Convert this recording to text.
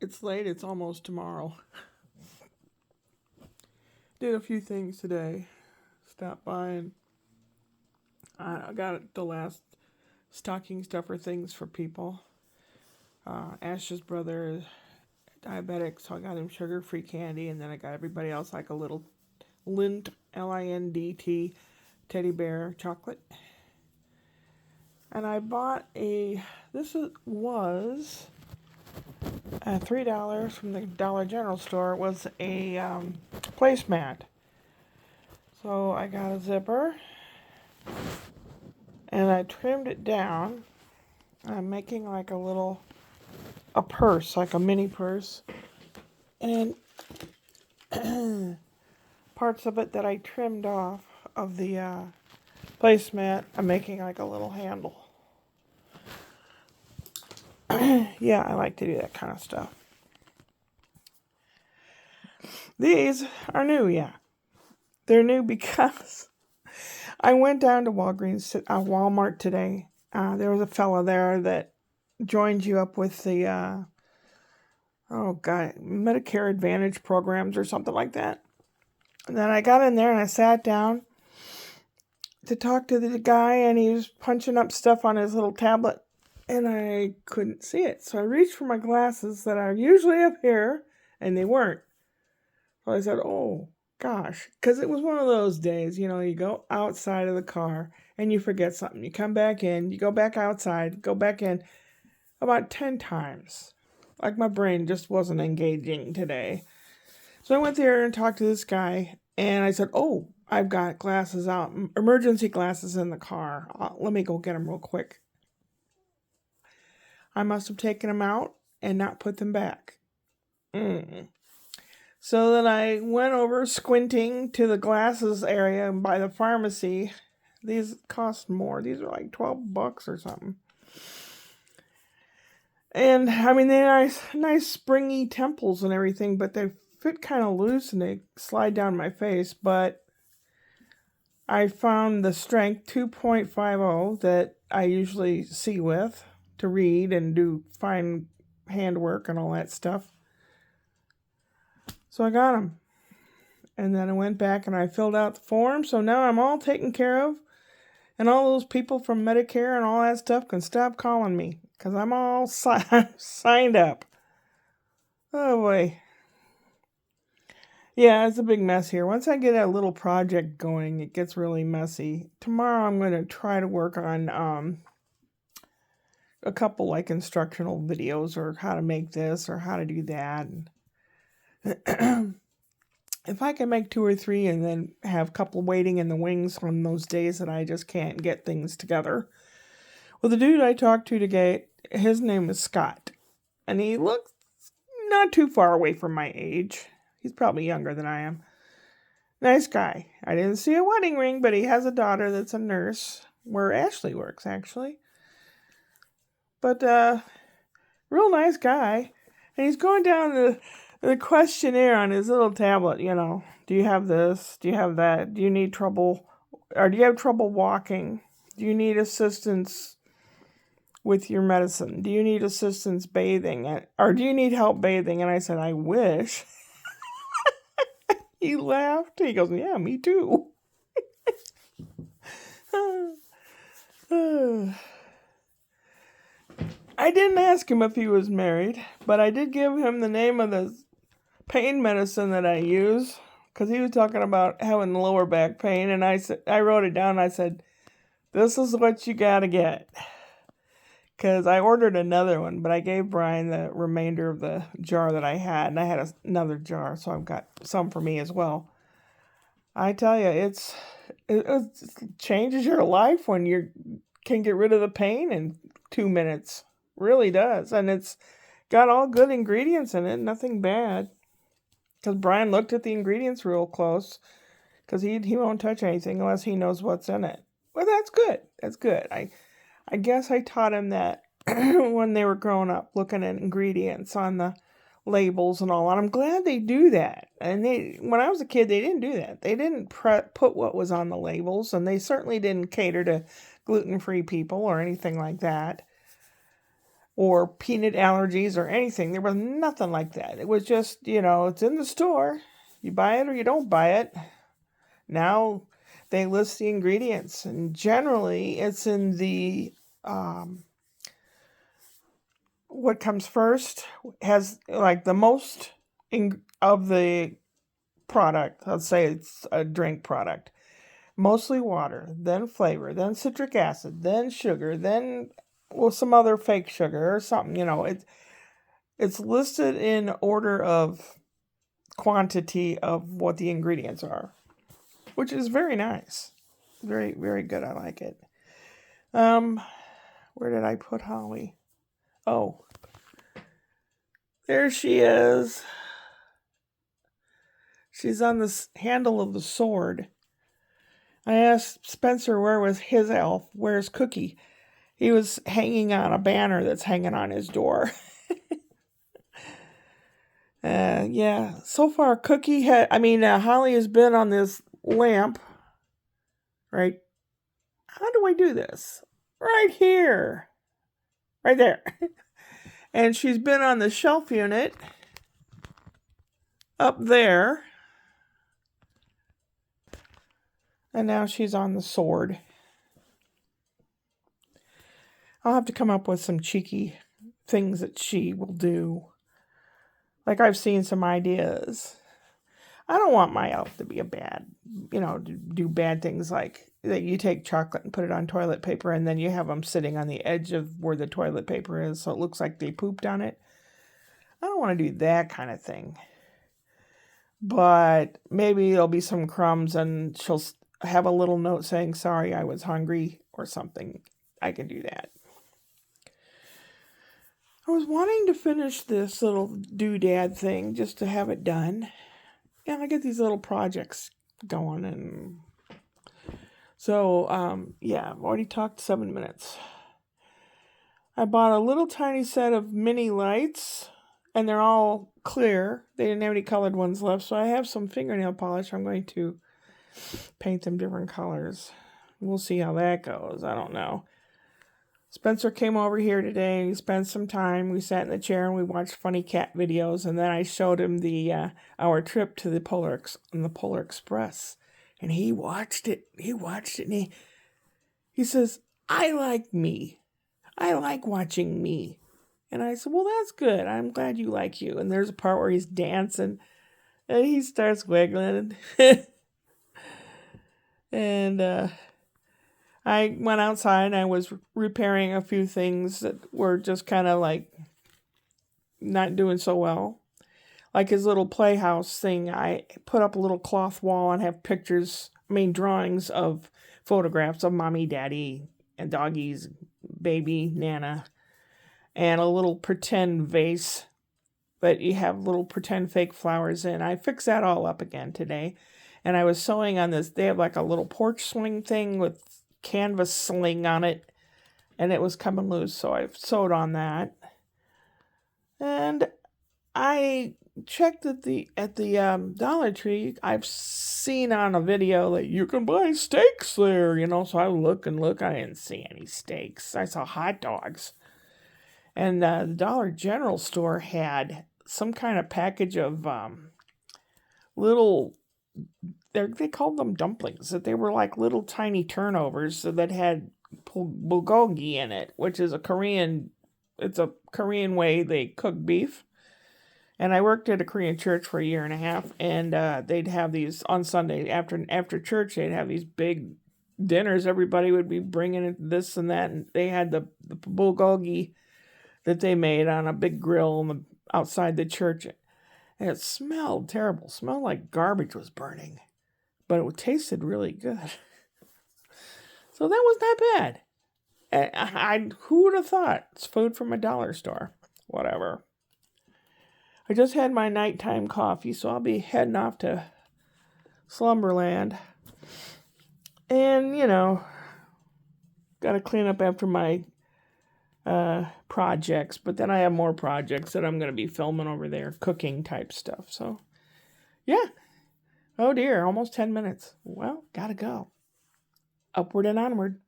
It's late. It's almost tomorrow. Did a few things today. Stopped by and I got the last stocking stuffer things for people. Ash's brother is diabetic, so I got him sugar-free candy, and then I got everybody else like a little Lindt, Lindt, teddy bear chocolate. And I bought was $3 from the Dollar General store. It was a placemat. So I got a zipper and I trimmed it down. I'm making like a purse, like a mini purse. And parts of it that I trimmed off of the placemat, I'm making like a little handle. Yeah, I like to do that kind of stuff. These are new, yeah. They're new because I went down to Walmart today. There was a fella there that joined you up with the, Medicare Advantage programs or something like that. And then I got in there and I sat down to talk to the guy, and he was punching up stuff on his little tablet, and I couldn't see it. So I reached for my glasses that are usually up here, and they weren't. So I said, oh, gosh, because it was one of those days, you go outside of the car and you forget something. You come back in, you go back outside, go back in about 10 times. Like my brain just wasn't engaging today. So I went there and talked to this guy, and I said, oh, I've got glasses out, emergency glasses in the car. Let me go get them real quick. I must have taken them out and not put them back. So then I went over squinting to the glasses area by the pharmacy. These cost more. These are like $12 or something. And I mean, they're nice springy temples and everything, but they fit kind of loose and they slide down my face. But I found the strength 2.50 that I usually see with to read and do fine handwork and all that stuff. So I got them. And then I went back and I filled out the form. So now I'm all taken care of. And all those people from Medicare and all that stuff can stop calling me, because I'm all signed up. Oh boy. Yeah, it's a big mess here. Once I get a little project going, it gets really messy. Tomorrow I'm going to try to work on a couple like instructional videos, or how to make this or how to do that. And if I can make 2 or 3 and then have a couple waiting in the wings on those days that I just can't get things together. Well, the dude I talked to today, his name is Scott. And he looks not too far away from my age. He's probably younger than I am. Nice guy. I didn't see a wedding ring, but he has a daughter that's a nurse, where Ashley works, actually. But, real nice guy. And he's going down the questionnaire on his little tablet, do you have this? Do you have that? Do you need trouble? Or do you have trouble walking? Do you need assistance with your medicine? Do you need assistance bathing? Or do you need help bathing? And I said, I wish. He laughed. He goes, yeah, me too. I didn't ask him if he was married, but I did give him the name of the pain medicine that I use, because he was talking about having lower back pain, and I wrote it down. I said, this is what you gotta get, because I ordered another one, but I gave Brian the remainder of the jar that I had, and I had another jar, so I've got some for me as well. I tell you, it changes your life when you can get rid of the pain in 2 minutes. Really does. And it's got all good ingredients in it, nothing bad. Because Brian looked at the ingredients real close, because he won't touch anything unless he knows what's in it. Well, that's good. That's good. I guess I taught him that when they were growing up, looking at ingredients on the labels and all. And I'm glad they do that. And when I was a kid, they didn't do that. They didn't put what was on the labels, and they certainly didn't cater to gluten-free people or anything like that. or peanut allergies or anything. There was nothing like that. It was just, it's in the store. You buy it or you don't buy it. Now they list the ingredients, and generally it's in the what comes first has like the most of the product. Let's say it's a drink product. Mostly water, then flavor, then citric acid, then sugar, then some other fake sugar or something. It's listed in order of quantity of what the ingredients are, which is very nice. Very, very good. I like it. Where did I put Holly? Oh, there she is. She's on the handle of the sword. I asked Spencer where was his elf. Where's Cookie? He was hanging on a banner that's hanging on his door. Yeah. So far, Holly has been on this lamp. Right? How do I do this? Right here. Right there. And she's been on the shelf unit up there. And now she's on the sword. I'll have to come up with some cheeky things that she will do. Like I've seen some ideas. I don't want my elf to be to do bad things like that. You take chocolate and put it on toilet paper and then you have them sitting on the edge of where the toilet paper is so it looks like they pooped on it. I don't want to do that kind of thing. But maybe there'll be some crumbs and she'll have a little note saying, sorry, I was hungry or something. I can do that. I was wanting to finish this little doodad thing just to have it done. And I get these little projects going. And so, I've already talked 7 minutes. I bought a little tiny set of mini lights. And they're all clear. They didn't have any colored ones left. So I have some fingernail polish. I'm going to paint them different colors. We'll see how that goes. I don't know. Spencer came over here today and we spent some time. We sat in the chair and we watched funny cat videos. And then I showed him our trip to the Polar Express. And he watched it. And he says, I like me. I like watching me. And I said, well, that's good. I'm glad you like you. And there's a part where he's dancing and he starts wiggling. And I went outside and I was repairing a few things that were just kind of like not doing so well. Like his little playhouse thing, I put up a little cloth wall and have drawings of photographs of mommy, daddy, and doggies, baby, Nana. And a little pretend vase that you have little pretend fake flowers in. I fixed that all up again today. And I was sewing on this. They have like a little porch swing thing with canvas sling on it. And it was coming loose. So I sewed on that. And I checked at the Dollar Tree. I've seen on a video that you can buy steaks there. So I look. I didn't see any steaks. I saw hot dogs. And the Dollar General store had some kind of package of they called them dumplings, that they were like little tiny turnovers that had bulgogi in it, which is it's a Korean way they cook beef. And I worked at a Korean church for a year and a half, and they'd have these on Sunday after church. They'd have these big dinners. Everybody would be bringing in this and that, and they had the bulgogi that they made on a big grill outside the church. And it smelled terrible. It smelled like garbage was burning. But it tasted really good. So that was not bad. Who would have thought? It's food from a dollar store. Whatever. I just had my nighttime coffee, so I'll be heading off to Slumberland. And, got to clean up after my projects, but then I have more projects that I'm going to be filming over there, cooking type stuff. So, yeah. Oh dear, almost 10 minutes. Well, gotta go. Upward and onward.